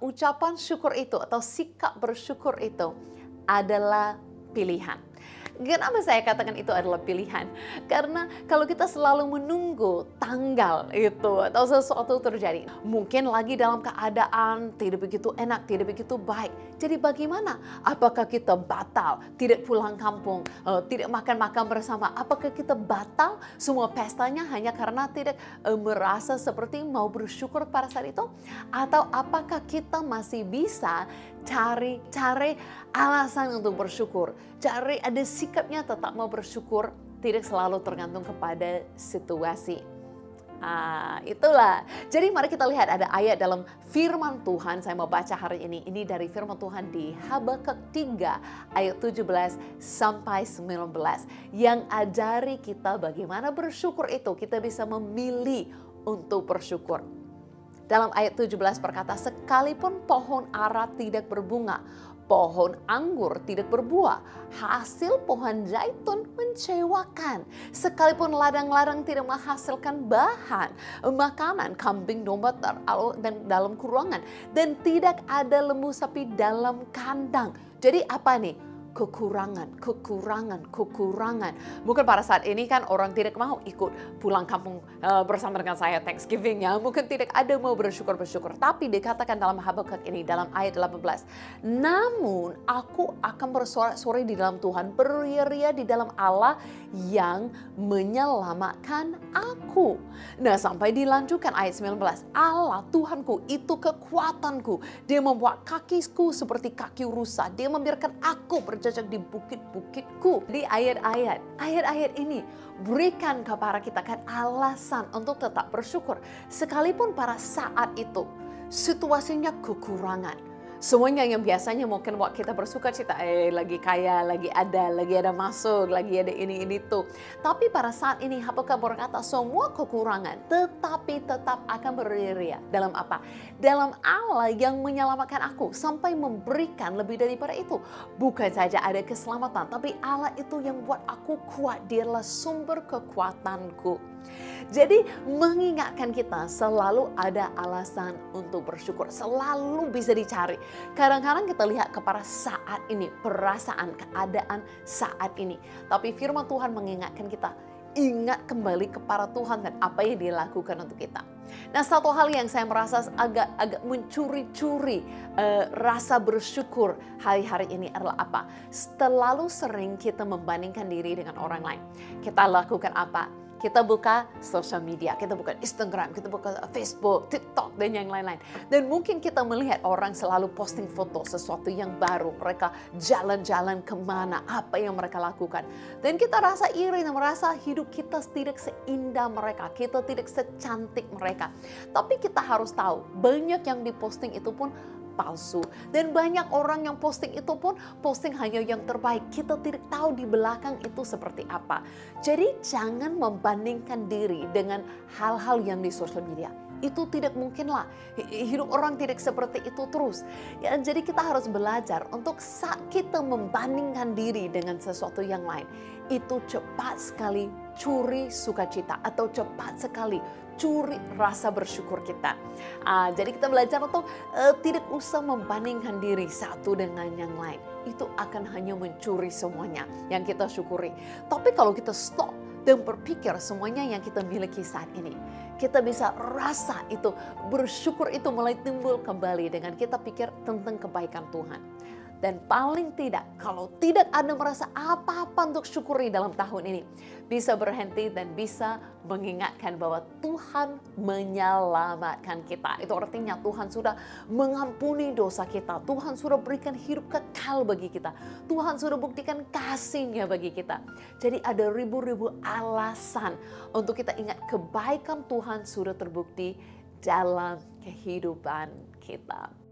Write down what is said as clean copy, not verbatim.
Ucapan syukur itu atau sikap bersyukur itu adalah pilihan. Kenapa saya katakan itu adalah pilihan? Karena kalau kita selalu menunggu tanggal itu atau sesuatu terjadi, mungkin lagi dalam keadaan tidak begitu enak, tidak begitu baik. Jadi bagaimana? Apakah kita batal, tidak pulang kampung, tidak makan-makan bersama? Apakah kita batal semua pestanya hanya karena tidak merasa seperti mau bersyukur pada saat itu? Atau apakah kita masih bisa cari alasan untuk bersyukur, cari ada sikapnya tetap mau bersyukur, tidak selalu tergantung kepada situasi. Itulah. Jadi mari kita lihat ada ayat dalam firman Tuhan, saya mau baca hari ini. Ini dari firman Tuhan di Habakuk 3 ayat 17 sampai 19. Yang ajari kita bagaimana bersyukur itu, kita bisa memilih untuk bersyukur. Dalam ayat 17 berkata, sekalipun pohon ara tidak berbunga, pohon anggur tidak berbuah, hasil pohon zaitun mengecewakan. Sekalipun ladang-ladang tidak menghasilkan bahan makanan, kambing domba dan dalam kurangan, dan tidak ada lembu sapi dalam kandang. Jadi apa nih? Kekurangan. Mungkin pada saat ini kan orang tidak mau ikut pulang kampung bersama dengan saya Thanksgiving ya. Mungkin tidak ada mau bersyukur. Tapi dikatakan dalam Habakuk ini dalam ayat 18. Namun aku akan bersorak-sorai di dalam Tuhan, beria-ria di dalam Allah yang menyelamatkan aku. Nah sampai dilanjutkan ayat 19. Allah Tuhanku itu kekuatanku. Dia membuat kakiku seperti kaki rusa. Dia membiarkan aku berjejak di bukit-bukitku. Di ayat-ayat ini berikan kepada kita kan alasan untuk tetap bersyukur. Sekalipun pada saat itu situasinya kekurangan. Semuanya yang biasanya mungkin buat kita bersuka cita, lagi kaya, lagi ada masuk, lagi ada ini tuh. Tapi pada saat ini Habakuk berkata semua kekurangan tetapi tetap akan beria-ria. Dalam apa? Dalam Allah yang menyelamatkan aku sampai memberikan lebih daripada itu. Bukan saja ada keselamatan, tapi Allah itu yang buat aku kuat. Dialah sumber kekuatanku. Jadi mengingatkan kita selalu ada alasan untuk bersyukur. Selalu bisa dicari. Kadang-kadang kita lihat kepada saat ini, perasaan, keadaan saat ini. Tapi firman Tuhan mengingatkan kita, ingat kembali kepada Tuhan dan apa yang Dia lakukan untuk kita. Nah satu hal yang saya merasa agak mencuri-curi rasa bersyukur hari-hari ini adalah apa? Terlalu sering kita membandingkan diri dengan orang lain. Kita lakukan apa? Kita buka sosial media, kita buka Instagram, kita buka Facebook, TikTok, dan yang lain-lain. Dan mungkin kita melihat orang selalu posting foto sesuatu yang baru. Mereka jalan-jalan kemana, apa yang mereka lakukan. Dan kita rasa iri dan merasa hidup kita tidak seindah mereka. Kita tidak secantik mereka. Tapi kita harus tahu, banyak yang diposting itu pun palsu. Dan banyak orang yang posting itu pun posting hanya yang terbaik. Kita tidak tahu di belakang itu seperti apa. Jadi jangan membandingkan diri dengan hal-hal yang di sosial media. Itu tidak mungkinlah. Hidup orang tidak seperti itu terus. Ya, jadi kita harus belajar untuk saat kita membandingkan diri dengan sesuatu yang lain. Itu cepat sekali curi sukacita atau cepat sekali curi rasa bersyukur kita. Jadi kita belajar untuk tidak usah membandingkan diri satu dengan yang lain. Itu akan hanya mencuri semuanya yang kita syukuri. Tapi kalau kita stop dan berpikir semuanya yang kita miliki saat ini, kita bisa rasa itu bersyukur itu mulai timbul kembali dengan kita pikir tentang kebaikan Tuhan. Dan paling tidak, kalau tidak ada merasa apa-apa untuk syukuri dalam tahun ini, bisa berhenti dan bisa mengingatkan bahwa Tuhan menyelamatkan kita. Itu artinya Tuhan sudah mengampuni dosa kita. Tuhan sudah berikan hidup kekal bagi kita. Tuhan sudah buktikan kasih-Nya bagi kita. Jadi ada ribu-ribu alasan untuk kita ingat kebaikan Tuhan sudah terbukti dalam kehidupan kita.